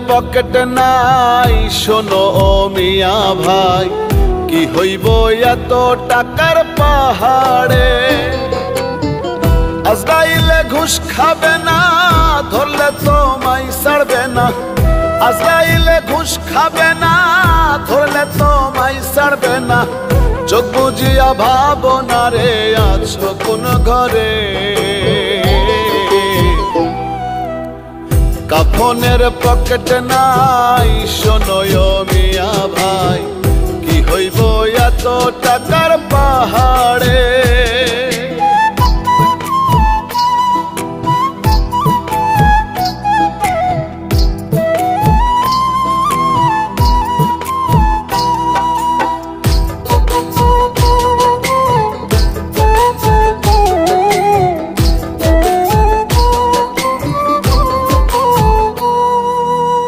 Pocket নাই শোনো ও মিয়া ভাই, কি হইব এত টাকার পাহাড়ে। আজরাইলে ঘুষ খাবে না, ধরলে তোমায় ছাড়বে না। আজরাইলে ঘুষ খাবে না, ধরলে তোমায় ছাড়বে না। চোখ বুঝিয়া ভাবনা রে আছো কোন ঘরে। কাফনের পকেট নাই শোনো ও মিয়া ভাই, কি হইব এত টাকার পাহাড়ে।